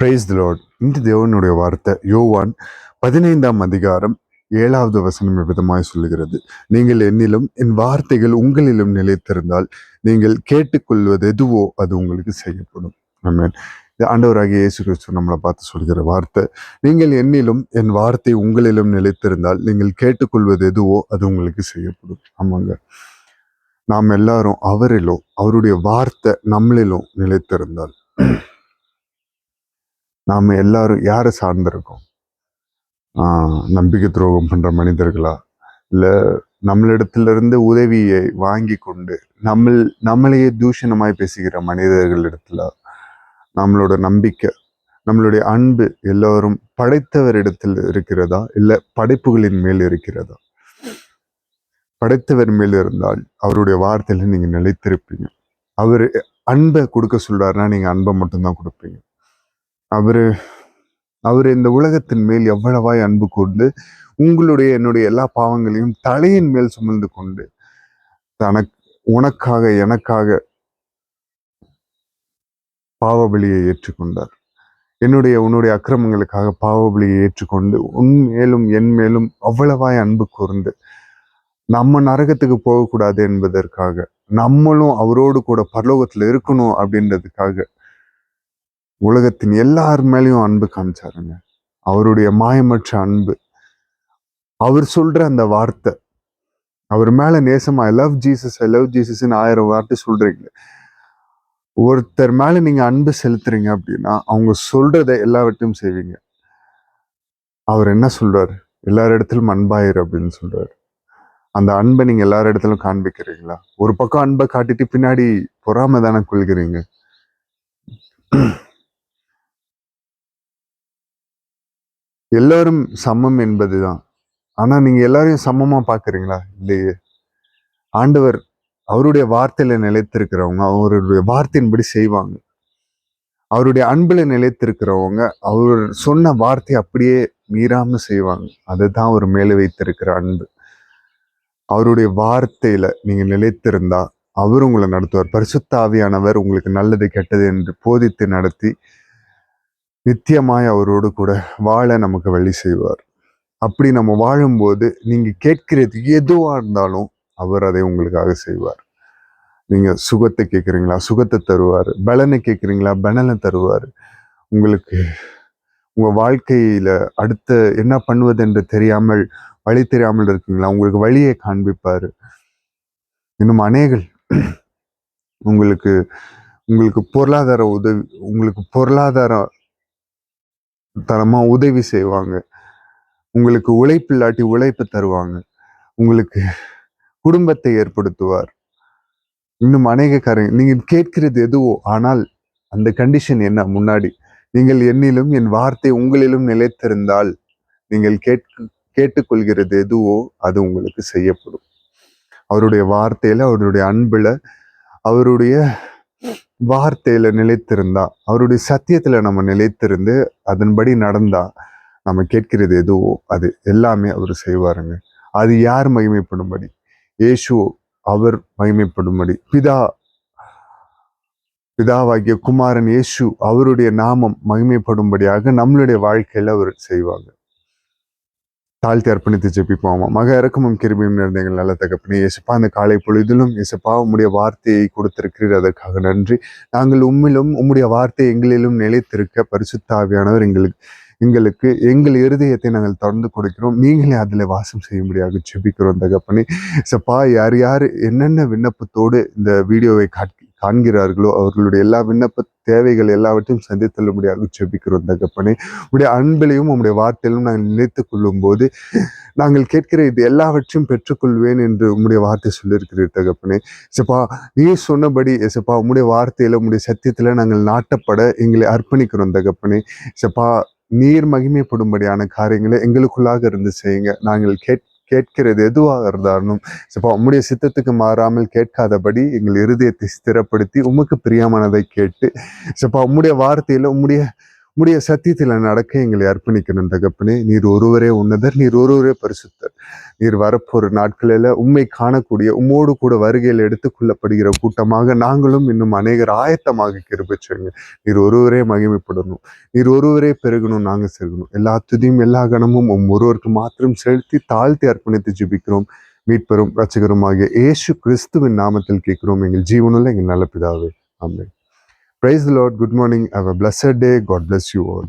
Praise the Lord. இந்த தேவனுடைய வார்த்தை யோவான் 15 வசனம் விதமாய் சொல்லுகிறது, நீங்கள் என்னிலும் என் வார்த்தைகள் உங்களிலும் நிலைத்திருந்தால் நீங்கள் கேட்டுக்கொள்வது எதுவோ அது உங்களுக்கு செய்யப்படும். ஆமென். இது ஆண்டவராகிய இயேசு கிறிஸ்து நம்மளை பார்த்து சொல்கிற வார்த்தை. நீங்கள் என்னிலும் என் வார்த்தை உங்களிலும் நிலைத்திருந்தால் நீங்கள் கேட்டுக்கொள்வது எதுவோ அது உங்களுக்கு செய்யப்படும். ஆமாங்க, நாம் எல்லாரும் அவரிலோ அவருடைய வார்த்தை நம்மளிலும் நிலைத்திருந்தால் நாம எல்லாரும் யாரை சார்ந்திருக்கோம்? நம்பிக்கை துரோகம் பண்ற மனிதர்களா, இல்ல நம்மளிடத்திலிருந்து உதவியை வாங்கி கொண்டு நம்மளையே தூஷணமாய் பேசுகிற மனிதர்களிடத்துல நம்மளோட நம்பிக்கை, நம்மளுடைய அன்பு எல்லோரும் படைத்தவரிடத்தில் இருக்கிறதா, இல்ல படைப்புகளின் மேல் இருக்கிறதா? படைத்தவர் மேல் இருந்தால் அவருடைய வார்த்தையில நீங்க நிலைத்திருப்பீங்க. அவரு அன்பை கொடுக்க சொல்றாருன்னா நீங்க அன்பை மட்டும்தான் கொடுப்பீங்க. அவர் இந்த உலகத்தின் மேல் எவ்வளவாய் அன்பு கொண்டு உங்களுடைய என்னுடைய எல்லா பாவங்களையும் தலையின் மேல் சுமந்து கொண்டு உனக்காக எனக்காக பாவபலியை ஏற்றுக்கொண்டார். உன்னுடைய அக்கிரமங்களுக்காக பாவபலியை ஏற்றுக்கொண்டு உன் மேலும் என் மேலும் அவ்வளவாய் அன்பு கூர்ந்து நம்ம நரகத்துக்கு போகக்கூடாது என்பதற்காக, நம்மளும் அவரோடு கூட பரலோகத்துல இருக்கணும் அப்படின்றதுக்காக உலகத்தின் எல்லார் மேலேயும் அன்பு காமிச்சாருங்க. அவருடைய மாயமற்ற அன்பு, அவர் சொல்ற அந்த வார்த்தை, அவர் மேல நேசமா ஐ லவ் ஜீசஸ் 1000 வார்த்தை சொல்றீங்க. ஒருத்தர் மேல நீங்க அன்பு செலுத்துறீங்க அப்படின்னா அவங்க சொல்றதை எல்லாவற்றையும் செய்வீங்க. அவர் என்ன சொல்றாரு? எல்லாரிடத்திலும் அன்பாயிரு அப்படின்னு சொல்றாரு. அந்த அன்பை நீங்க எல்லாரிடத்திலும் காண்பிக்கிறீங்களா? ஒரு பக்கம் அன்பை காட்டிட்டு பின்னாடி பொறாமை தானே கொள்கிறீங்க. எல்லாரும் சமம் என்பதுதான். ஆனா நீங்க எல்லாரையும் சமமா பாக்குறீங்களா? இல்லையே. ஆண்டவர் அவருடைய வார்த்தையில நிலைத்திருக்கிறவங்க அவருடைய வார்த்தையின்படி செய்வாங்க. அவருடைய அன்புல நிலைத்திருக்கிறவங்க அவர் சொன்ன வார்த்தை அப்படியே மீறாம செய்வாங்க. அதுதான் அவர் மேலே வைத்திருக்கிற அன்பு. அவருடைய வார்த்தையில நீங்க நிலைத்திருந்தா அவர் உங்களை நடத்துவார். பரிசுத்த ஆவியானவர் உங்களுக்கு நல்லது கெட்டது என்று போதித்து நடத்தி நித்தியமாய் அவரோடு கூட வாழ நமக்கு வழி செய்வார். அப்படி நம்ம வாழும்போது நீங்க கேட்கிறது எதுவா இருந்தாலும் அவர் அதை உங்களுக்காக செய்வார். நீங்க சுகத்தை கேட்குறீங்களா? சுகத்தை தருவார். பலனை கேட்குறீங்களா? பலனை தருவார். உங்களுக்கு உங்க வாழ்க்கையில அடுத்த என்ன பண்ணுவது என்று தெரியாமல் வழி தெரியாமல் இருக்கீங்களா? உங்களுக்கு வழியை காண்பிப்பாரு. இன்னும் அநேகர் உங்களுக்கு உங்களுக்கு பொருளாதார உதவி, உங்களுக்கு பொருளாதார தரமா உதவி செய்வாங்க. உங்களுக்கு உழைப்பு இல்லாட்டி உழைப்பு தருவாங்க. உங்களுக்கு குடும்பத்தை ஏற்படுத்துவார். இன்னும் அநேக காரியங்கள் நீங்க கேட்கிறது எதுவோ, ஆனால் அந்த கண்டிஷன் என்ன? முன்னாடி நீங்கள் என்னிலும் என் வார்த்தை உங்களிலும் நிலைத்திருந்தால் நீங்கள் கேட்டுக்கொள்கிறது எதுவோ அது உங்களுக்கு செய்யப்படும். அவருடைய வார்த்தையில, அவருடைய அன்புல, அவருடைய வார்த்தையில நிலைத்திருந்தா, அவருடைய சத்தியத்துல நம்ம நிலைத்திருந்து அதன்படி நடந்தா நம்ம கேட்கிறது எதுவோ அது எல்லாமே அவர் செய்வாருங்க. அது யார் மகிமைப்படும்படி? இயேசு அவர் மகிமைப்படும்படி, பிதாவாகிய குமாரன் இயேசு அவருடைய நாமம் மகிமைப்படும்படியாக நம்மளுடைய வாழ்க்கையில அவர் செய்வாங்க. தாழ்த்தி அர்ப்பணித்து ஜெபிப்போமா. மக இறக்கமும் கிருபையும் நிறைந்த எங்கள் நல்ல தகப்பனே, இயேசுப்பா, அந்த காலை பொழுதிலும் இயேசுப்பா உம்முடைய வார்த்தையை கொடுத்திருக்கிறீர், அதற்காக நன்றி. நாங்கள் உம்மிலும் உம்முடைய வார்த்தை எங்களிலும் நிலைத்திருக்க பரிசுத்த ஆவியானவர் எங்கள் இருதயத்தை நாங்கள் திறந்து கொடுக்கிறோம். நீங்களே அதில் வாசம் செய்யும்படியாக ஜெபிக்கிறோம் தகப்பனே. இயேசுப்பா, யார் யார் என்னென்ன விண்ணப்பத்தோடு இந்த வீடியோவை காண்கிறார்களோ அவர்களுடைய எல்லா விண்ணப்ப தேவைகள் எல்லாவற்றையும் சந்தித்தள்ளும்படியாக ஜெபிக்கிறோம் தகப்பனே. உடைய அன்பிலையும் உங்களுடைய வார்த்தையிலும் நாங்கள் நினைத்து கொள்ளும் போது நாங்கள் கேட்கிற இது எல்லாவற்றையும் பெற்றுக்கொள்வேன் என்று உம்முடைய வார்த்தை சொல்லியிருக்கிறீர் தகப்பனே. இயேசுப்பா, நீ சொன்னபடி இயேசுப்பா உம்முடைய வார்த்தையில உம்முடைய சத்தியத்துல நாங்கள் நாட்டப்பட எங்களை அர்ப்பணிக்கிறோம் தகப்பனே. இயேசுப்பா, நீர் மகிமைப்படும்படியான காரியங்களை எங்களுக்குள்ளாக இருந்து செய்யுங்க. நாங்கள் கேட்கிறது எதுவாக இருந்தாலும் உம்முடைய சித்தத்துக்கு மாறாமல் கேட்காதபடி எங்கள் இருதயத்தை ஸ்திரப்படுத்தி உமக்கு பிரியமானதை கேட்டு உம்முடைய வார்த்தையில உம்முடைய சத்தியத்தில் நடக்க எங்களை அர்ப்பணிக்கணும் தகப்பனே. நீர் ஒருவரே உன்னதர், நீர் ஒருவரே பரிசுத்தர். நீர் வரப்போற நாட்களில் உம்மை காணக்கூடிய, உம்மோடு கூட வருகையில் எடுத்துக்கொள்ளப்படுகிற கூட்டமாக நாங்களும் இன்னும் அநேகர் ஆயத்தமாக கிருபை செய்யுங்க. நீர் ஒருவரே மகிமைப்படணும், நீர் ஒருவரே பெருகணும், நாங்கள் செருகணும். எல்லா துதியும் எல்லா கணமும் ஒருவருக்கு மாத்திரம் செலுத்தி தாழ்த்தி அர்ப்பணித்து ஜெபிக்கிறோம். மீட்பெரும் ரட்சகருமாகிய இயேசு கிறிஸ்துவின் நாமத்தில் கேட்கிறோம் எங்கள் ஜீவனுள்ள எங்கள் நல்ல பிதாவே. ஆமென். Praise the Lord. Good morning. Have a blessed day. God bless you all.